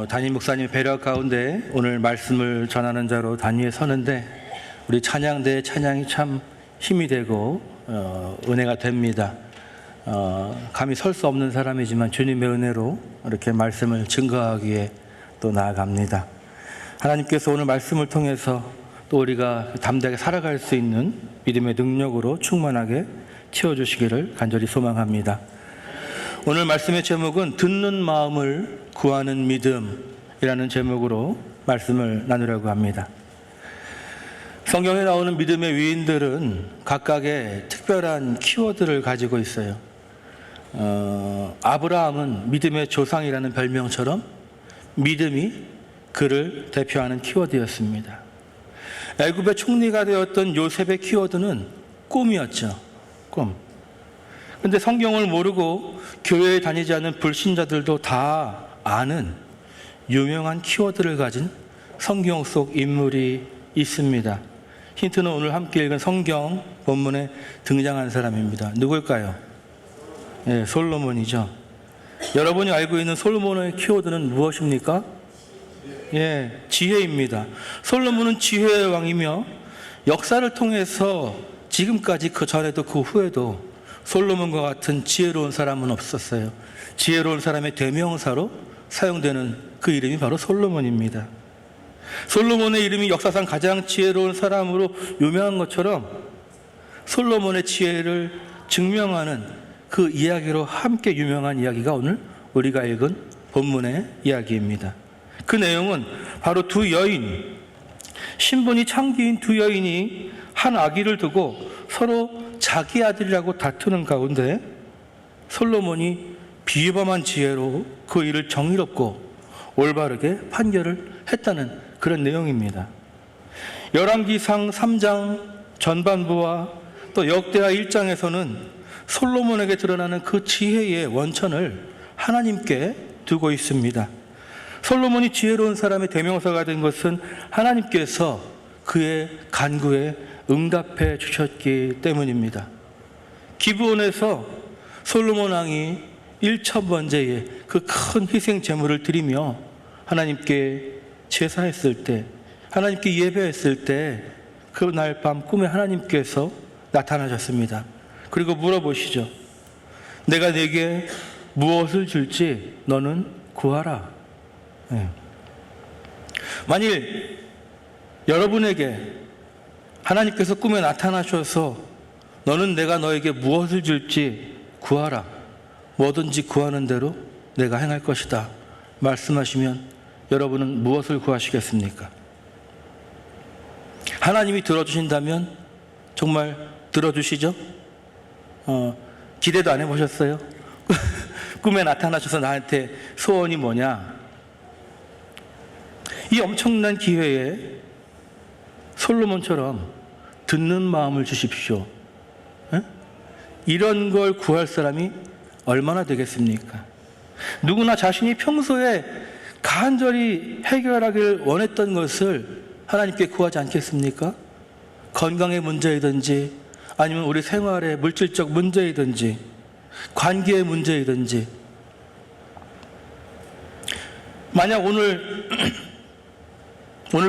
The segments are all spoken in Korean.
담임 목사님 배려 가운데 오늘 말씀을 전하는 자로 단위에 서는데 우리 찬양대의 찬양이 참 힘이 되고 은혜가 됩니다. 감히 설 수 없는 사람이지만 주님의 은혜로 이렇게 말씀을 증거하기에 또 나아갑니다. 하나님께서 오늘 말씀을 통해서 또 우리가 담대하게 살아갈 수 있는 믿음의 능력으로 충만하게 채워주시기를 간절히 소망합니다. 오늘 말씀의 제목은 듣는 마음을 구하는 믿음이라는 제목으로 말씀을 나누려고 합니다. 성경에 나오는 믿음의 위인들은 각각의 특별한 키워드를 가지고 있어요. 아브라함은 믿음의 조상이라는 별명처럼 믿음이 그를 대표하는 키워드였습니다. 애굽의 총리가 되었던 요셉의 키워드는 꿈이었죠. 꿈. 근데 성경을 모르고 교회에 다니지 않는 불신자들도 다 아는 유명한 키워드를 가진 성경 속 인물이 있습니다. 힌트는 오늘 함께 읽은 성경 본문에 등장한 사람입니다. 누굴까요? 네, 솔로몬이죠. 여러분이 알고 있는 솔로몬의 키워드는 무엇입니까? 예, 지혜입니다. 솔로몬은 지혜의 왕이며 역사를 통해서 지금까지 그 전에도 그 후에도 솔로몬과 같은 지혜로운 사람은 없었어요. 지혜로운 사람의 대명사로 사용되는 그 이름이 바로 솔로몬입니다. 솔로몬의 이름이 역사상 가장 지혜로운 사람으로 유명한 것처럼 솔로몬의 지혜를 증명하는 그 이야기로 함께 유명한 이야기가 오늘 우리가 읽은 본문의 이야기입니다. 그 내용은 바로 두 여인, 신분이 창기인 두 여인이 한 아기를 두고 서로 자기 아들이라고 다투는 가운데 솔로몬이 비범한 지혜로 그 일을 정의롭고 올바르게 판결을 했다는 그런 내용입니다. 열왕기상 3장 전반부와 또 역대하 1장에서는 솔로몬에게 드러나는 그 지혜의 원천을 하나님께 두고 있습니다. 솔로몬이 지혜로운 사람의 대명사가 된 것은 하나님께서 그의 간구에 응답해 주셨기 때문입니다. 기브온에서 솔로몬 왕이 1,000번째의 그 큰 희생 제물을 드리며 하나님께 제사했을 때, 하나님께 예배했을 때 그날 밤 꿈에 하나님께서 나타나셨습니다. 그리고 물어보시죠. 내가 네게 무엇을 줄지 너는 구하라. 네. 만일 여러분에게 하나님께서 꿈에 나타나셔서 너는 내가 너에게 무엇을 줄지 구하라. 뭐든지 구하는 대로 내가 행할 것이다. 말씀하시면 여러분은 무엇을 구하시겠습니까? 하나님이 들어주신다면 정말 들어주시죠? 기대도 안 해보셨어요? 꿈에 나타나셔서 나한테 소원이 뭐냐? 이 엄청난 기회에 솔로몬처럼 듣는 마음을 주십시오. 에? 이런 걸 구할 사람이 얼마나 되겠습니까? 누구나 자신이 평소에 간절히 해결하기를 원했던 것을 하나님께 구하지 않겠습니까? 건강의 문제이든지 아니면 우리 생활의 물질적 문제이든지 관계의 문제이든지 만약 오늘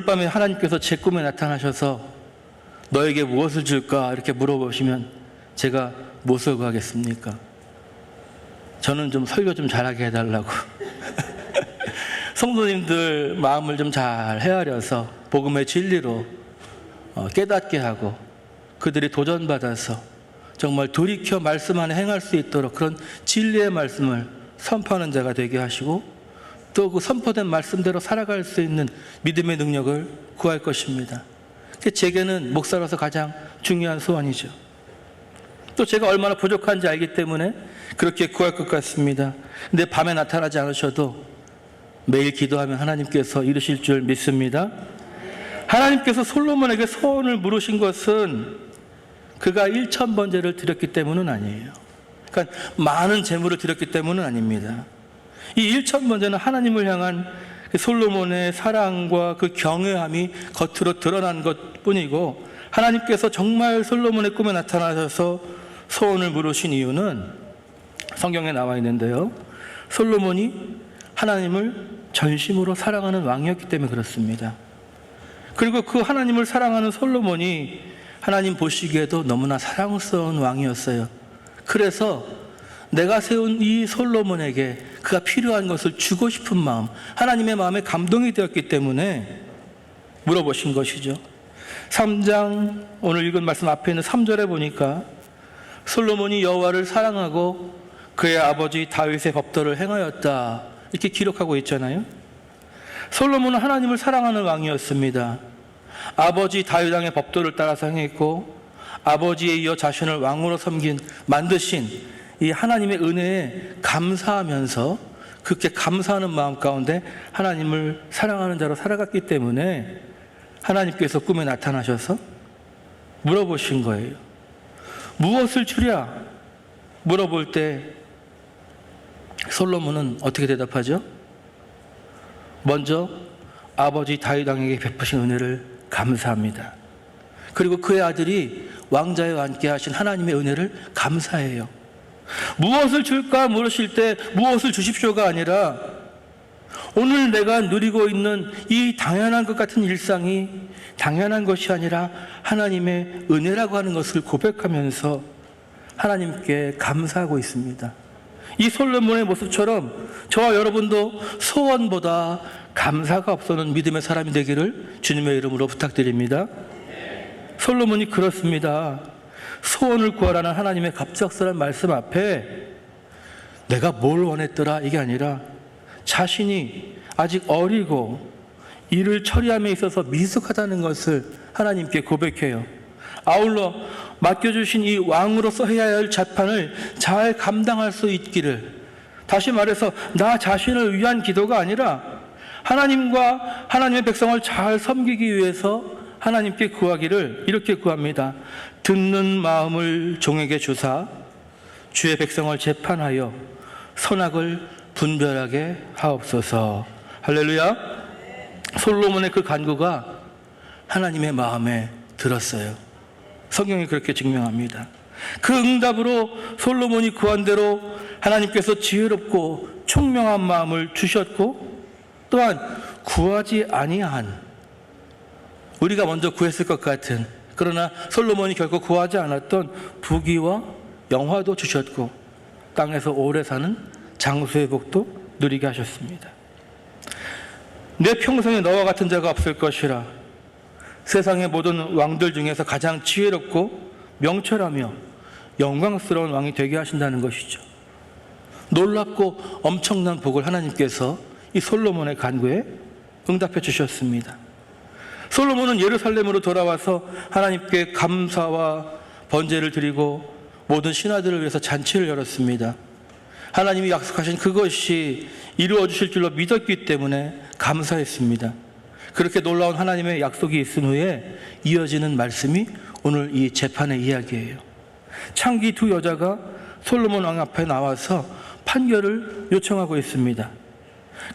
밤에 하나님께서 제 꿈에 나타나셔서 너에게 무엇을 줄까 이렇게 물어보시면 제가 무엇을 구하겠습니까? 저는 좀 설교 좀 잘하게 해달라고 성도님들 마음을 좀 잘 헤아려서 복음의 진리로 깨닫게 하고 그들이 도전받아서 정말 돌이켜 말씀 안에 행할 수 있도록 그런 진리의 말씀을 선포하는 자가 되게 하시고 또 그 선포된 말씀대로 살아갈 수 있는 믿음의 능력을 구할 것입니다. 그게 제게는 목사로서 가장 중요한 소원이죠. 또 제가 얼마나 부족한지 알기 때문에 그렇게 구할 것 같습니다. 근데 밤에 나타나지 않으셔도 매일 기도하면 하나님께서 이루실 줄 믿습니다. 하나님께서 솔로몬에게 소원을 물으신 것은 그가 1,000번제를 드렸기 때문은 아니에요. 그러니까 많은 제물을 드렸기 때문은 아닙니다. 이 1,000번제는 하나님을 향한 솔로몬의 사랑과 그 경외함이 겉으로 드러난 것뿐이고 하나님께서 정말 솔로몬의 꿈에 나타나셔서 소원을 물으신 이유는 성경에 나와 있는데요. 솔로몬이 하나님을 전심으로 사랑하는 왕이었기 때문에 그렇습니다. 그리고 그 하나님을 사랑하는 솔로몬이 하나님 보시기에도 너무나 사랑스러운 왕이었어요. 그래서 내가 세운 이 솔로몬에게 그가 필요한 것을 주고 싶은 마음, 하나님의 마음에 감동이 되었기 때문에 물어보신 것이죠. 3장 오늘 읽은 말씀 앞에 있는 3절에 보니까 솔로몬이 여호와를 사랑하고 그의 아버지 다윗의 법도를 행하였다, 이렇게 기록하고 있잖아요. 솔로몬은 하나님을 사랑하는 왕이었습니다. 아버지 다윗 왕의 법도를 따라서 행했고 아버지에 이어 자신을 왕으로 만드신 이 하나님의 은혜에 감사하면서 그렇게 감사하는 마음 가운데 하나님을 사랑하는 자로 살아갔기 때문에 하나님께서 꿈에 나타나셔서 물어보신 거예요. 무엇을 주랴? 물어볼 때 솔로몬은 어떻게 대답하죠? 먼저 아버지 다윗 왕에게 베푸신 은혜를 감사합니다. 그리고 그의 아들이 왕자에 앉게 하신 하나님의 은혜를 감사해요. 무엇을 줄까 물으실 때 무엇을 주십시오가 아니라 오늘 내가 누리고 있는 이 당연한 것 같은 일상이 당연한 것이 아니라 하나님의 은혜라고 하는 것을 고백하면서 하나님께 감사하고 있습니다. 이 솔로몬의 모습처럼 저와 여러분도 소원보다 감사가 앞서는 믿음의 사람이 되기를 주님의 이름으로 부탁드립니다. 솔로몬이 그렇습니다. 소원을 구하라는 하나님의 갑작스러운 말씀 앞에 내가 뭘 원했더라 이게 아니라 자신이 아직 어리고 일을 처리함에 있어서 미숙하다는 것을 하나님께 고백해요. 아울러 맡겨주신 이 왕으로서 해야 할 재판을 잘 감당할 수 있기를, 다시 말해서 나 자신을 위한 기도가 아니라 하나님과 하나님의 백성을 잘 섬기기 위해서 하나님께 구하기를 이렇게 구합니다. 듣는 마음을 종에게 주사 주의 백성을 재판하여 선악을 분별하게 하옵소서. 할렐루야. 솔로몬의 그 간구가 하나님의 마음에 들었어요. 성경이 그렇게 증명합니다. 그 응답으로 솔로몬이 구한 대로 하나님께서 지혜롭고 총명한 마음을 주셨고, 또한 구하지 아니한, 우리가 먼저 구했을 것 같은, 그러나 솔로몬이 결코 구하지 않았던 부귀와 영화도 주셨고 땅에서 오래 사는 장수의 복도 누리게 하셨습니다. 내 평생에 너와 같은 자가 없을 것이라. 세상의 모든 왕들 중에서 가장 지혜롭고 명철하며 영광스러운 왕이 되게 하신다는 것이죠. 놀랍고 엄청난 복을 하나님께서 이 솔로몬의 간구에 응답해 주셨습니다. 솔로몬은 예루살렘으로 돌아와서 하나님께 감사와 번제를 드리고 모든 신하들을 위해서 잔치를 열었습니다. 하나님이 약속하신 그것이 이루어 주실 줄로 믿었기 때문에 감사했습니다. 그렇게 놀라운 하나님의 약속이 있은 후에 이어지는 말씀이 오늘 이 재판의 이야기예요. 창기 두 여자가 솔로몬 왕 앞에 나와서 판결을 요청하고 있습니다.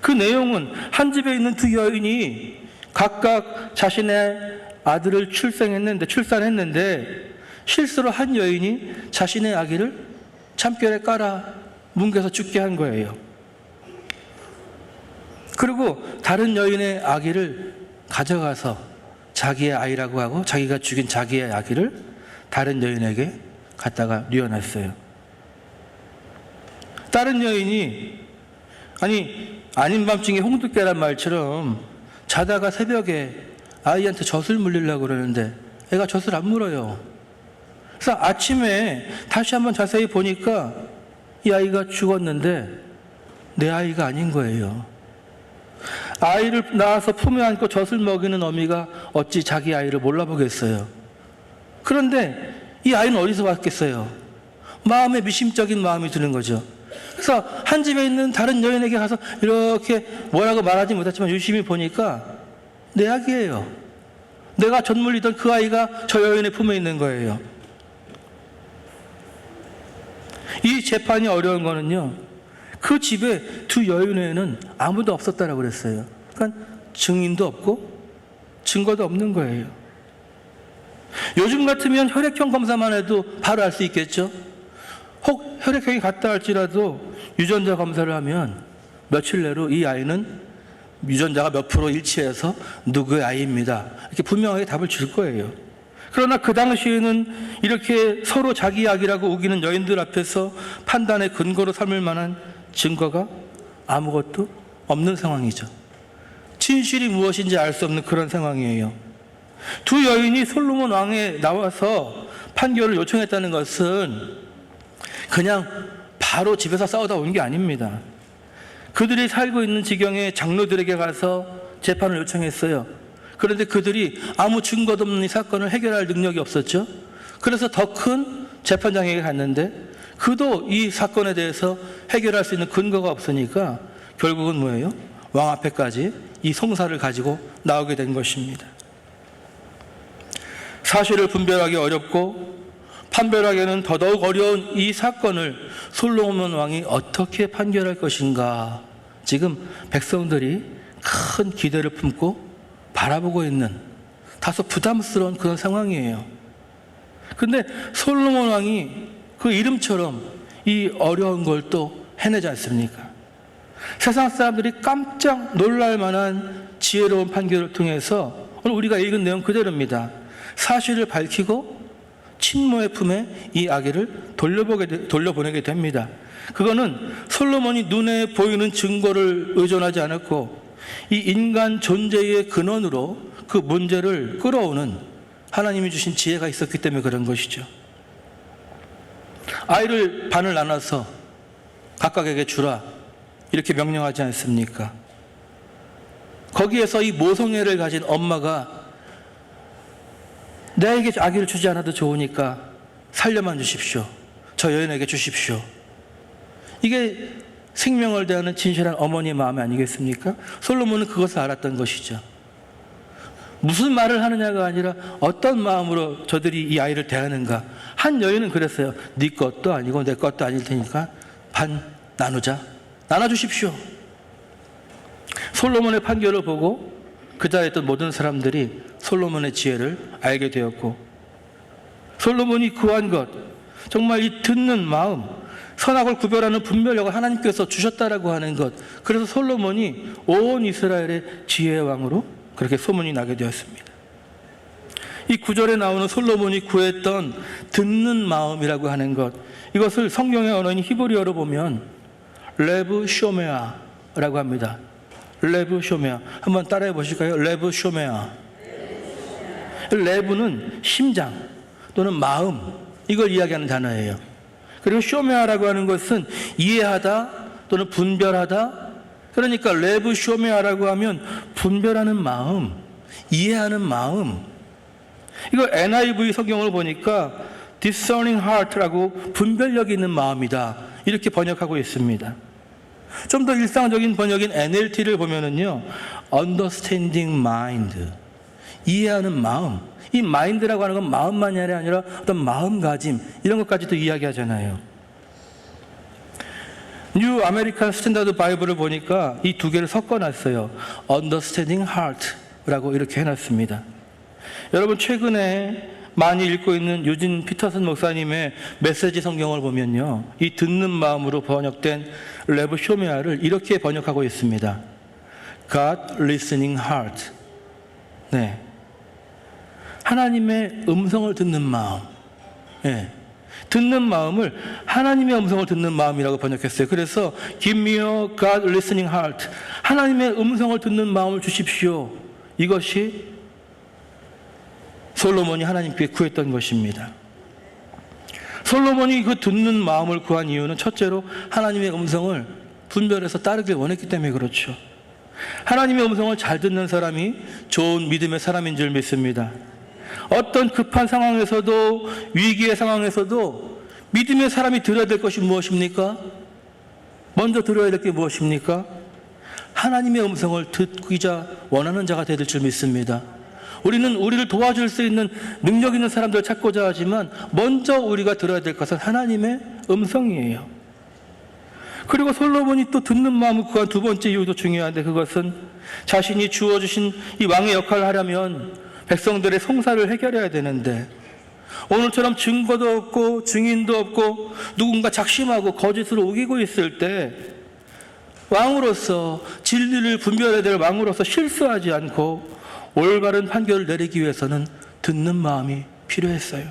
그 내용은 한 집에 있는 두 여인이 각각 자신의 아들을 출산했는데 실수로 한 여인이 자신의 아기를 참결에 깔아 뭉개서 죽게 한 거예요. 그리고 다른 여인의 아기를 가져가서 자기의 아이라고 하고 자기가 죽인 자기의 아기를 다른 여인에게 갖다가 뉘어놨어요. 다른 여인이 아닌 밤중에 홍두깨란 말처럼 자다가 새벽에 아이한테 젖을 물리려고 그러는데 애가 젖을 안 물어요. 그래서 아침에 다시 한번 자세히 보니까 이 아이가 죽었는데 내 아이가 아닌 거예요. 아이를 낳아서 품에 안고 젖을 먹이는 어미가 어찌 자기 아이를 몰라보겠어요. 그런데 이 아이는 어디서 왔겠어요? 마음에 미심쩍인 마음이 드는 거죠. 그래서 한 집에 있는 다른 여인에게 가서 이렇게 뭐라고 말하지 못했지만 유심히 보니까 내 아기예요. 내가 젖 물리던 그 아이가 저 여인의 품에 있는 거예요. 이 재판이 어려운 거는요, 그 집에 두 여인 외에는 아무도 없었다라고 그랬어요. 그러니까 증인도 없고 증거도 없는 거예요. 요즘 같으면 혈액형 검사만 해도 바로 알 수 있겠죠. 혹 혈액형이 같다 할지라도 유전자 검사를 하면 며칠 내로 이 아이는 유전자가 몇 프로 일치해서 누구의 아이입니다. 이렇게 분명하게 답을 줄 거예요. 그러나 그 당시에는 이렇게 서로 자기 아기라고 우기는 여인들 앞에서 판단의 근거로 삼을 만한 증거가 아무것도 없는 상황이죠. 진실이 무엇인지 알 수 없는 그런 상황이에요. 두 여인이 솔로몬 왕에 나와서 판결을 요청했다는 것은 그냥 바로 집에서 싸우다 온 게 아닙니다. 그들이 살고 있는 지경의 장로들에게 가서 재판을 요청했어요. 그런데 그들이 아무 증거도 없는 이 사건을 해결할 능력이 없었죠. 그래서 더 큰 재판장에게 갔는데 그도 이 사건에 대해서 해결할 수 있는 근거가 없으니까 결국은 뭐예요? 왕 앞에까지 이 송사를 가지고 나오게 된 것입니다. 사실을 분별하기 어렵고 판별하기에는 더더욱 어려운 이 사건을 솔로몬 왕이 어떻게 판결할 것인가, 지금 백성들이 큰 기대를 품고 바라보고 있는 다소 부담스러운 그런 상황이에요. 근데 솔로몬 왕이 그 이름처럼 이 어려운 걸 또 해내지 않습니까? 세상 사람들이 깜짝 놀랄 만한 지혜로운 판결을 통해서 오늘 우리가 읽은 내용 그대로입니다. 사실을 밝히고 친모의 품에 이 아기를 돌려보내게 됩니다. 그거는 솔로몬이 눈에 보이는 증거를 의존하지 않았고 이 인간 존재의 근원으로 그 문제를 끌어오는 하나님이 주신 지혜가 있었기 때문에 그런 것이죠. 아이를 반을 나눠서 각각에게 주라 이렇게 명령하지 않습니까? 거기에서 이 모성애를 가진 엄마가 내에게 아기를 주지 않아도 좋으니까 살려만 주십시오. 저 여인에게 주십시오. 이게 생명을 대하는 진실한 어머니의 마음이 아니겠습니까? 솔로몬은 그것을 알았던 것이죠. 무슨 말을 하느냐가 아니라 어떤 마음으로 저들이 이 아이를 대하는가. 한 여인은 그랬어요. 네 것도 아니고 내 것도 아닐 테니까 반 나누자. 나눠주십시오. 솔로몬의 판결을 보고 그 자리에 있던 모든 사람들이 솔로몬의 지혜를 알게 되었고, 솔로몬이 구한 것, 정말 이 듣는 마음, 선악을 구별하는 분별력을 하나님께서 주셨다라고 하는 것, 그래서 솔로몬이 온 이스라엘의 지혜의 왕으로 그렇게 소문이 나게 되었습니다. 이 구절에 나오는 솔로몬이 구했던 듣는 마음이라고 하는 것, 이것을 성경의 언어인 히브리어로 보면 레브 쇼메아라고 합니다. 레브 쇼메아. 한번 따라해 보실까요? 레브 쇼메아. 레브는 심장 또는 마음, 이걸 이야기하는 단어예요. 그리고 쇼메아라고 하는 것은 이해하다 또는 분별하다. 그러니까 레브 쇼메아라고 하면 분별하는 마음, 이해하는 마음. 이거 NIV 성경을 보니까 discerning heart라고 분별력이 있는 마음이다, 이렇게 번역하고 있습니다. 좀 더 일상적인 번역인 NLT를 보면은요, understanding mind, 이해하는 마음. 이 마인드라고 하는 건 마음만이 아니라 어떤 마음가짐, 이런 것까지도 이야기하잖아요. 뉴 아메리칸 스탠다드 바이블을 보니까 이 두 개를 섞어놨어요. understanding heart라고 이렇게 해놨습니다. 여러분, 최근에 많이 읽고 있는 유진 피터슨 목사님의 메시지 성경을 보면요, 이 듣는 마음으로 번역된 레브 쇼메아를 이렇게 번역하고 있습니다. God listening heart. 네, 하나님의 음성을 듣는 마음. 네, 듣는 마음을 하나님의 음성을 듣는 마음이라고 번역했어요. 그래서 Give me a God listening heart. 하나님의 음성을 듣는 마음을 주십시오. 이것이 솔로몬이 하나님께 구했던 것입니다. 솔로몬이 그 듣는 마음을 구한 이유는 첫째로 하나님의 음성을 분별해서 따르길 원했기 때문에 그렇죠. 하나님의 음성을 잘 듣는 사람이 좋은 믿음의 사람인 줄 믿습니다. 어떤 급한 상황에서도, 위기의 상황에서도 믿음의 사람이 들어야 될 것이 무엇입니까? 먼저 들어야 될 게 무엇입니까? 하나님의 음성을 듣기자 원하는 자가 되실 줄 믿습니다. 우리는 우리를 도와줄 수 있는 능력 있는 사람들을 찾고자 하지만 먼저 우리가 들어야 될 것은 하나님의 음성이에요. 그리고 솔로몬이 또 듣는 마음을 구한 두 번째 이유도 중요한데, 그것은 자신이 주어주신 이 왕의 역할을 하려면 백성들의 송사를 해결해야 되는데, 오늘처럼 증거도 없고 증인도 없고 누군가 작심하고 거짓으로 우기고 있을 때 왕으로서 진리를 분별해야 될 왕으로서 실수하지 않고 올바른 판결을 내리기 위해서는 듣는 마음이 필요했어요.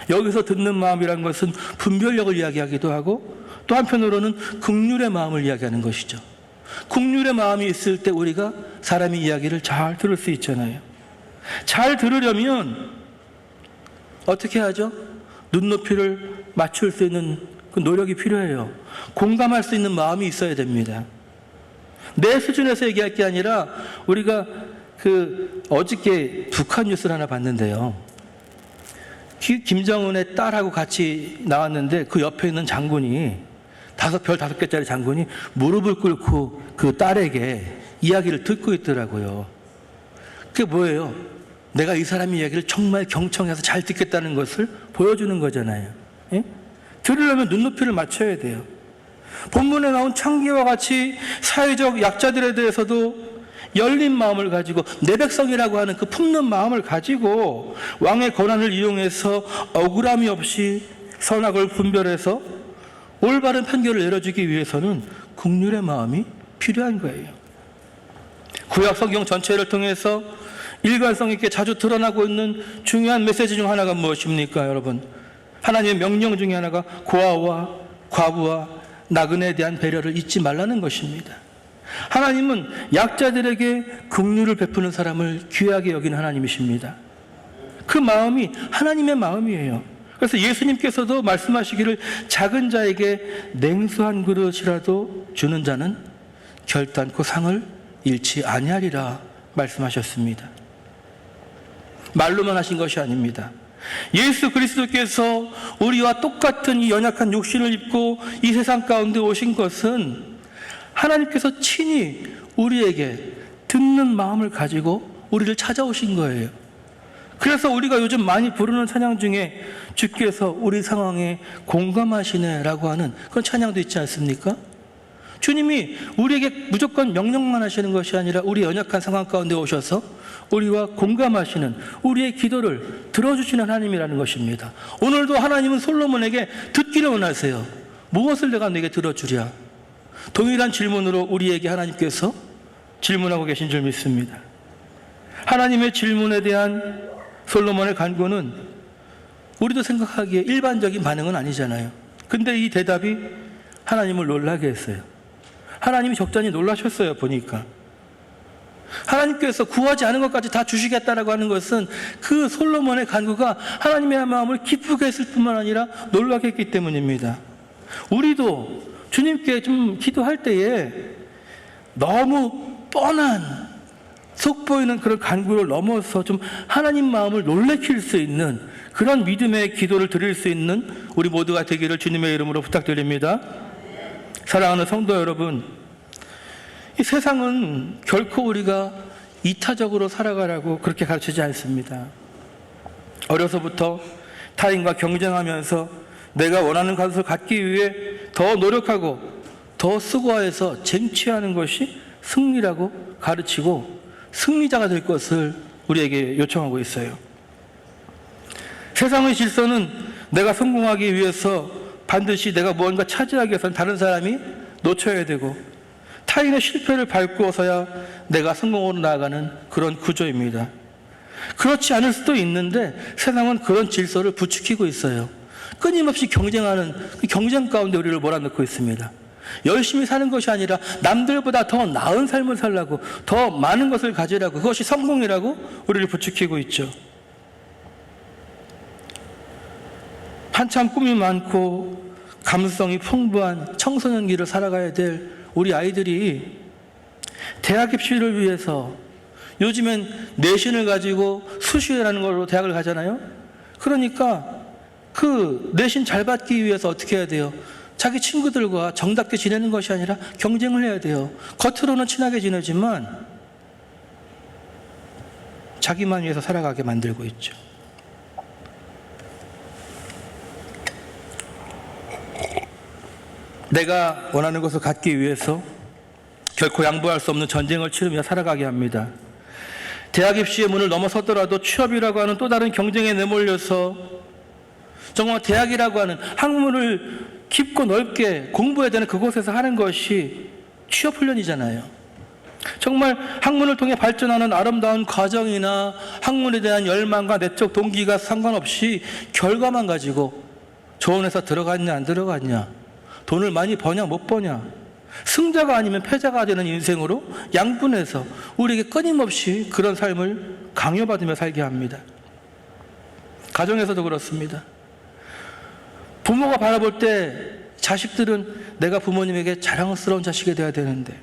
여기서 듣는 마음이란 것은 분별력을 이야기하기도 하고 또 한편으로는 긍휼의 마음을 이야기하는 것이죠. 긍휼의 마음이 있을 때 우리가 사람의 이야기를 잘 들을 수 있잖아요. 잘 들으려면 어떻게 하죠? 눈높이를 맞출 수 있는 그 노력이 필요해요. 공감할 수 있는 마음이 있어야 됩니다. 내 수준에서 얘기할 게 아니라 우리가 어저께 북한 뉴스를 하나 봤는데요. 김정은의 딸하고 같이 나왔는데 그 옆에 있는 장군이 별 5개짜리 장군이 무릎을 꿇고 그 딸에게 이야기를 듣고 있더라고요. 그게 뭐예요? 내가 이 사람의 이야기를 정말 경청해서 잘 듣겠다는 것을 보여주는 거잖아요. 예? 들으려면 눈높이를 맞춰야 돼요. 본문에 나온 창기와 같이 사회적 약자들에 대해서도 열린 마음을 가지고 내 백성이라고 하는 그 품는 마음을 가지고 왕의 권한을 이용해서 억울함이 없이 선악을 분별해서 올바른 판결을 내려주기 위해서는 긍휼의 마음이 필요한 거예요. 구약 성경 전체를 통해서 일관성 있게 자주 드러나고 있는 중요한 메시지 중 하나가 무엇입니까, 여러분? 하나님의 명령 중에 하나가 고아와 과부와 나그네에 대한 배려를 잊지 말라는 것입니다. 하나님은 약자들에게 긍휼을 베푸는 사람을 귀하게 여기는 하나님이십니다. 그 마음이 하나님의 마음이에요. 그래서 예수님께서도 말씀하시기를 작은 자에게 냉수 한 그릇이라도 주는 자는 결단코 상을 잃지 아니하리라 말씀하셨습니다. 말로만 하신 것이 아닙니다. 예수 그리스도께서 우리와 똑같은 이 연약한 육신을 입고 이 세상 가운데 오신 것은 하나님께서 친히 우리에게 듣는 마음을 가지고 우리를 찾아오신 거예요. 그래서 우리가 요즘 많이 부르는 찬양 중에 주께서 우리 상황에 공감하시네라고 하는 그런 찬양도 있지 않습니까? 주님이 우리에게 무조건 명령만 하시는 것이 아니라 우리 연약한 상황 가운데 오셔서 우리와 공감하시는 우리의 기도를 들어주시는 하나님이라는 것입니다. 오늘도 하나님은 솔로몬에게 듣기를 원하세요. 무엇을 내가 내게 들어주랴? 동일한 질문으로 우리에게 하나님께서 질문하고 계신 줄 믿습니다. 하나님의 질문에 대한 솔로몬의 간구는 우리도 생각하기에 일반적인 반응은 아니잖아요. 근데 이 대답이 하나님을 놀라게 했어요. 하나님이 적잖이 놀라셨어요, 보니까. 하나님께서 구하지 않은 것까지 다 주시겠다라고 하는 것은 그 솔로몬의 간구가 하나님의 마음을 기쁘게 했을 뿐만 아니라 놀라게 했기 때문입니다. 우리도 주님께 좀 기도할 때에 너무 뻔한 속 보이는 그런 간구를 넘어서 좀 하나님 마음을 놀래킬 수 있는 그런 믿음의 기도를 드릴 수 있는 우리 모두가 되기를 주님의 이름으로 부탁드립니다. 사랑하는 성도 여러분, 이 세상은 결코 우리가 이타적으로 살아가라고 그렇게 가르치지 않습니다. 어려서부터 타인과 경쟁하면서 내가 원하는 것을 갖기 위해 더 노력하고 더 수고해서 쟁취하는 것이 승리라고 가르치고 승리자가 될 것을 우리에게 요청하고 있어요. 세상의 질서는 내가 성공하기 위해서 반드시 내가 무언가 차지하기 위해서는 다른 사람이 놓쳐야 되고 타인의 실패를 밟고서야 내가 성공으로 나아가는 그런 구조입니다. 그렇지 않을 수도 있는데 세상은 그런 질서를 부추기고 있어요. 끊임없이 경쟁하는 그 경쟁 가운데 우리를 몰아넣고 있습니다. 열심히 사는 것이 아니라 남들보다 더 나은 삶을 살라고, 더 많은 것을 가지라고, 그것이 성공이라고 우리를 부추기고 있죠. 한참 꿈이 많고 감수성이 풍부한 청소년기를 살아가야 될 우리 아이들이 대학 입시를 위해서 요즘엔 내신을 가지고 수시라는 걸로 대학을 가잖아요. 그러니까 그 내신 잘 받기 위해서 어떻게 해야 돼요? 자기 친구들과 정답게 지내는 것이 아니라 경쟁을 해야 돼요. 겉으로는 친하게 지내지만 자기만 위해서 살아가게 만들고 있죠. 내가 원하는 것을 갖기 위해서 결코 양보할 수 없는 전쟁을 치르며 살아가게 합니다. 대학 입시의 문을 넘어섰더라도 취업이라고 하는 또 다른 경쟁에 내몰려서 정말 대학이라고 하는 학문을 깊고 넓게 공부해야 되는 그곳에서 하는 것이 취업훈련이잖아요. 정말 학문을 통해 발전하는 아름다운 과정이나 학문에 대한 열망과 내적 동기가 상관없이 결과만 가지고 좋은 회사 들어갔냐 안 들어갔냐, 돈을 많이 버냐 못 버냐, 승자가 아니면 패자가 되는 인생으로 양분해서 우리에게 끊임없이 그런 삶을 강요받으며 살게 합니다. 가정에서도 그렇습니다. 부모가 바라볼 때 자식들은 내가 부모님에게 자랑스러운 자식이 되어야 되는데,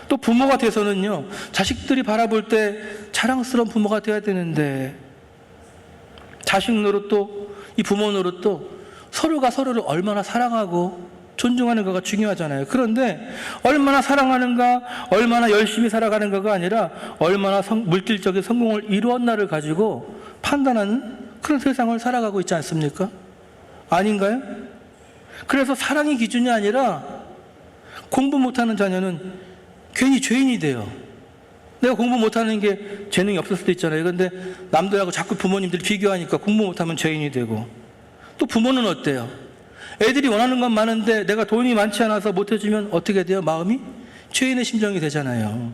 또 부모가 돼서는요, 자식들이 바라볼 때 자랑스러운 부모가 되어야 되는데, 자식 노릇도 이 부모 노릇도 서로가 서로를 얼마나 사랑하고 존중하는가가 중요하잖아요. 그런데 얼마나 사랑하는가, 얼마나 열심히 살아가는가가 아니라 얼마나 물질적인 성공을 이루었나를 가지고 판단하는 그런 세상을 살아가고 있지 않습니까? 아닌가요? 그래서 사랑이 기준이 아니라 공부 못하는 자녀는 괜히 죄인이 돼요. 내가 공부 못하는 게 재능이 없을 수도 있잖아요. 그런데 남들하고 자꾸 부모님들이 비교하니까 공부 못하면 죄인이 되고, 또 부모는 어때요? 애들이 원하는 건 많은데 내가 돈이 많지 않아서 못해주면 어떻게 돼요? 마음이 죄인의 심정이 되잖아요.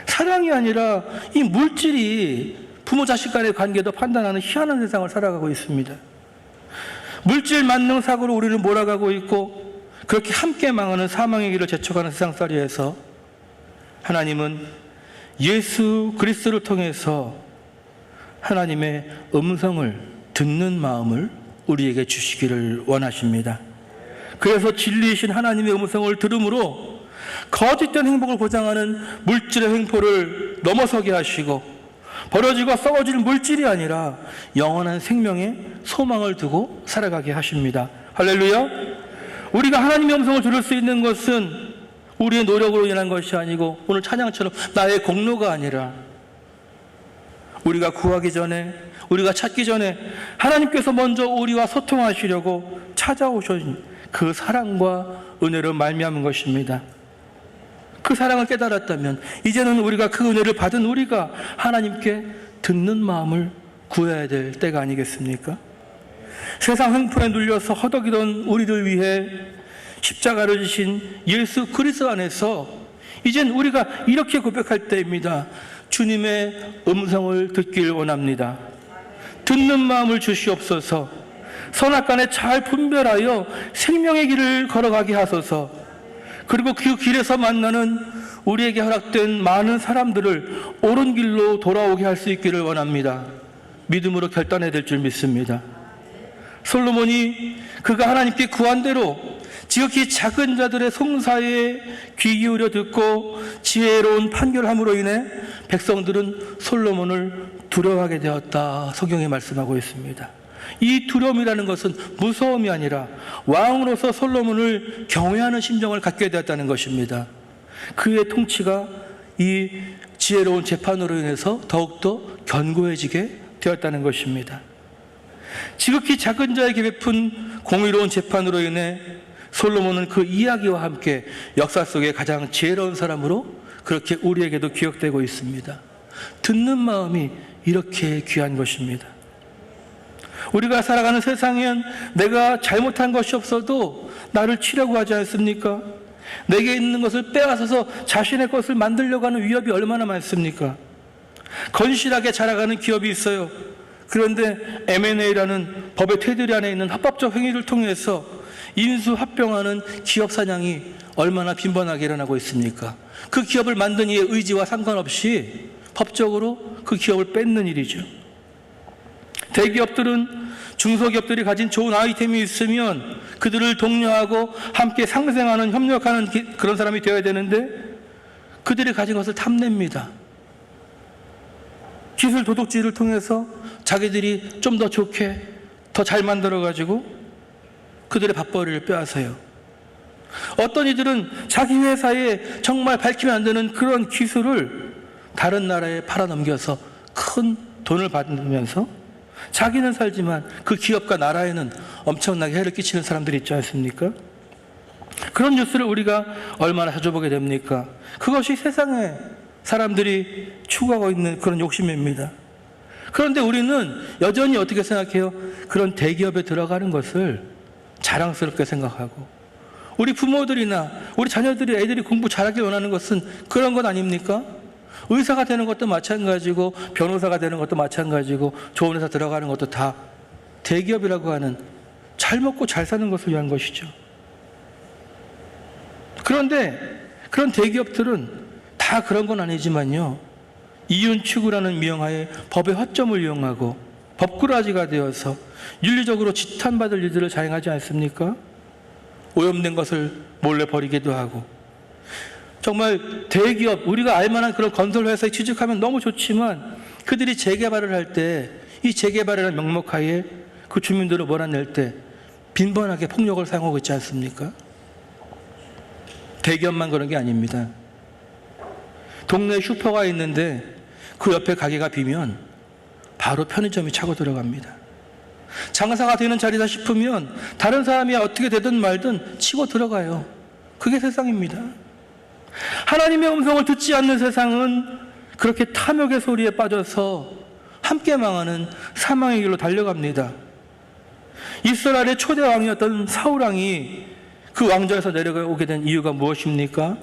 사랑이 아니라 이 물질이 부모 자식 간의 관계도 판단하는 희한한 세상을 살아가고 있습니다. 물질 만능 사고로 우리를 몰아가고 있고, 그렇게 함께 망하는 사망의 길을 제쳐가는 세상살이에서 하나님은 예수 그리스도를 통해서 하나님의 음성을 듣는 마음을 우리에게 주시기를 원하십니다. 그래서 진리이신 하나님의 음성을 들음으로 거짓된 행복을 보장하는 물질의 횡포를 넘어서게 하시고, 버려지고 썩어질 물질이 아니라 영원한 생명의 소망을 두고 살아가게 하십니다. 할렐루야. 우리가 하나님의 음성을 들을 수 있는 것은 우리의 노력으로 인한 것이 아니고, 오늘 찬양처럼 나의 공로가 아니라, 우리가 구하기 전에, 우리가 찾기 전에 하나님께서 먼저 우리와 소통하시려고 찾아오신 그 사랑과 은혜로 말미암은 것입니다. 그 사랑을 깨달았다면 이제는 우리가 그 은혜를 받은 우리가 하나님께 듣는 마음을 구해야 될 때가 아니겠습니까? 세상 횡포에 눌려서 허덕이던 우리들 위해 십자가를 지신 예수 그리스도 안에서 이젠 우리가 이렇게 고백할 때입니다. 주님의 음성을 듣길 원합니다. 듣는 마음을 주시옵소서. 선악간에 잘 분별하여 생명의 길을 걸어가게 하소서. 그리고 그 길에서 만나는 우리에게 허락된 많은 사람들을 옳은 길로 돌아오게 할 수 있기를 원합니다. 믿음으로 결단해야 될 줄 믿습니다. 솔로몬이 그가 하나님께 구한 대로 지극히 작은 자들의 송사에 귀 기울여 듣고 지혜로운 판결함으로 인해 백성들은 솔로몬을 두려워하게 되었다. 성경이 말씀하고 있습니다. 이 두려움이라는 것은 무서움이 아니라 왕으로서 솔로몬을 경외하는 심정을 갖게 되었다는 것입니다. 그의 통치가 이 지혜로운 재판으로 인해서 더욱더 견고해지게 되었다는 것입니다. 지극히 작은 자에게 베푼 공의로운 재판으로 인해 솔로몬은 그 이야기와 함께 역사 속에 가장 지혜로운 사람으로 그렇게 우리에게도 기억되고 있습니다. 듣는 마음이 이렇게 귀한 것입니다. 우리가 살아가는 세상엔 내가 잘못한 것이 없어도 나를 치려고 하지 않습니까? 내게 있는 것을 빼앗아서 자신의 것을 만들려고 하는 위협이 얼마나 많습니까? 건실하게 자라가는 기업이 있어요. 그런데 M&A라는 법의 테두리 안에 있는 합법적 행위를 통해서 인수합병하는 기업 사냥이 얼마나 빈번하게 일어나고 있습니까? 그 기업을 만든 이의 의지와 상관없이 법적으로 그 기업을 뺏는 일이죠. 대기업들은 중소기업들이 가진 좋은 아이템이 있으면 그들을 독려하고 함께 상생하는, 협력하는 그런 사람이 되어야 되는데 그들이 가진 것을 탐냅니다. 기술 도둑질을 통해서 자기들이 좀 더 좋게, 더 잘 만들어가지고 그들의 밥벌이를 빼앗아요. 어떤 이들은 자기 회사에 정말 밝히면 안 되는 그런 기술을 다른 나라에 팔아넘겨서 큰 돈을 받으면서 자기는 살지만 그 기업과 나라에는 엄청나게 해를 끼치는 사람들이 있지 않습니까? 그런 뉴스를 우리가 얼마나 자주 보게 됩니까? 그것이 세상에 사람들이 추구하고 있는 그런 욕심입니다. 그런데 우리는 여전히 어떻게 생각해요? 그런 대기업에 들어가는 것을 자랑스럽게 생각하고 우리 부모들이나 우리 자녀들이 애들이 공부 잘하길 원하는 것은 그런 것 아닙니까? 의사가 되는 것도 마찬가지고 변호사가 되는 것도 마찬가지고 좋은 회사 들어가는 것도 다 대기업이라고 하는 잘 먹고 잘 사는 것을 위한 것이죠. 그런데 그런 대기업들은 다 그런 건 아니지만요, 이윤 추구라는 미형하에 법의 허점을 이용하고 법꾸라지가 되어서 윤리적으로 지탄받을 일들을 자행하지 않습니까? 오염된 것을 몰래 버리기도 하고. 정말 대기업, 우리가 알만한 그런 건설회사에 취직하면 너무 좋지만 그들이 재개발을 할 때 이 재개발이라는 명목하에 그 주민들을 몰아낼 때 빈번하게 폭력을 사용하고 있지 않습니까? 대기업만 그런 게 아닙니다. 동네에 슈퍼가 있는데 그 옆에 가게가 비면 바로 편의점이 차고 들어갑니다. 장사가 되는 자리다 싶으면 다른 사람이 어떻게 되든 말든 치고 들어가요. 그게 세상입니다. 하나님의 음성을 듣지 않는 세상은 그렇게 탐욕의 소리에 빠져서 함께 망하는 사망의 길로 달려갑니다. 이스라엘의 초대 왕이었던 사울 왕이 그 왕좌에서 내려오게 된 이유가 무엇입니까?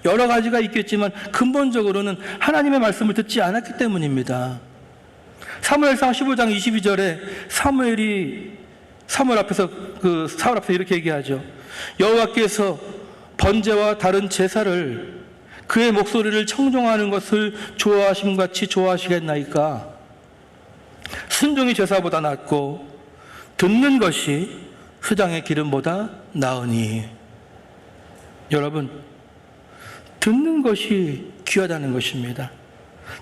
여러 가지가 있겠지만 근본적으로는 하나님의 말씀을 듣지 않았기 때문입니다. 사무엘상 15장 22절에 사울 앞에서 이렇게 얘기하죠. 여호와께서 번제와 다른 제사를 그의 목소리를 청종하는 것을 좋아하심 같이 좋아하시겠나이까? 순종이 제사보다 낫고 듣는 것이 수장의 기름보다 나으니. 여러분, 듣는 것이 귀하다는 것입니다.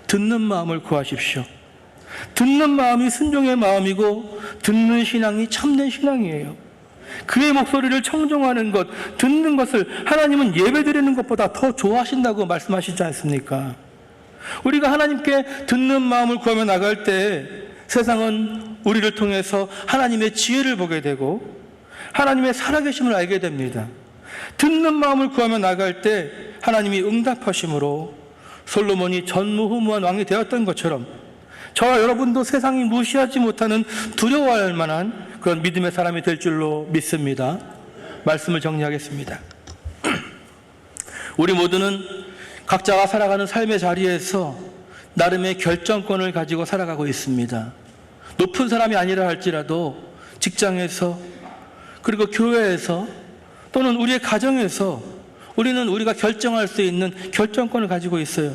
듣는 마음을 구하십시오. 듣는 마음이 순종의 마음이고 듣는 신앙이 참된 신앙이에요. 그의 목소리를 청종하는 것, 듣는 것을 하나님은 예배드리는 것보다 더 좋아하신다고 말씀하시지 않습니까? 우리가 하나님께 듣는 마음을 구하며 나갈 때 세상은 우리를 통해서 하나님의 지혜를 보게 되고 하나님의 살아계심을 알게 됩니다. 듣는 마음을 구하며 나갈 때 하나님이 응답하심으로 솔로몬이 전무후무한 왕이 되었던 것처럼 저와 여러분도 세상이 무시하지 못하는 두려워할 만한 그런 믿음의 사람이 될 줄로 믿습니다. 말씀을 정리하겠습니다. 우리 모두는 각자가 살아가는 삶의 자리에서 나름의 결정권을 가지고 살아가고 있습니다. 높은 사람이 아니라 할지라도 직장에서, 그리고 교회에서, 또는 우리의 가정에서 우리는 우리가 결정할 수 있는 결정권을 가지고 있어요.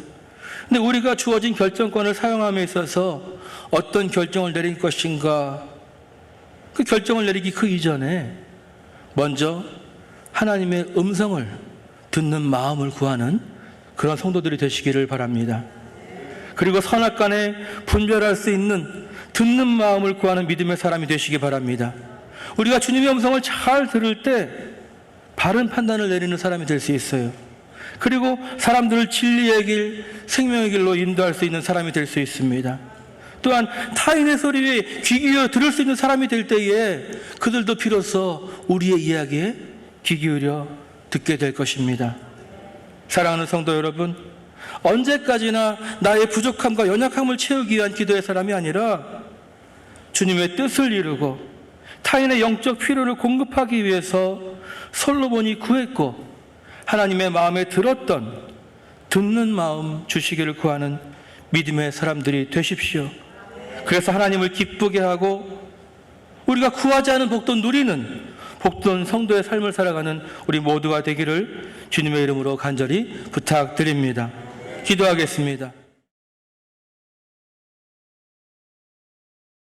근데 우리가 주어진 결정권을 사용함에 있어서 어떤 결정을 내릴 것인가, 그 결정을 내리기 그 이전에 먼저 하나님의 음성을 듣는 마음을 구하는 그런 성도들이 되시기를 바랍니다. 그리고 선악간에 분별할 수 있는 듣는 마음을 구하는 믿음의 사람이 되시기 바랍니다. 우리가 주님의 음성을 잘 들을 때 바른 판단을 내리는 사람이 될 수 있어요. 그리고 사람들을 진리의 길, 생명의 길로 인도할 수 있는 사람이 될 수 있습니다. 또한 타인의 소리에 귀 기울여 들을 수 있는 사람이 될 때에 그들도 비로소 우리의 이야기에 귀 기울여 듣게 될 것입니다. 사랑하는 성도 여러분, 언제까지나 나의 부족함과 연약함을 채우기 위한 기도의 사람이 아니라 주님의 뜻을 이루고 타인의 영적 필요를 공급하기 위해서 솔로몬이 구했고 하나님의 마음에 들었던 듣는 마음 주시기를 구하는 믿음의 사람들이 되십시오. 그래서 하나님을 기쁘게 하고 우리가 구하지 않은 복도 누리는 복된 성도의 삶을 살아가는 우리 모두가 되기를 주님의 이름으로 간절히 부탁드립니다. 기도하겠습니다.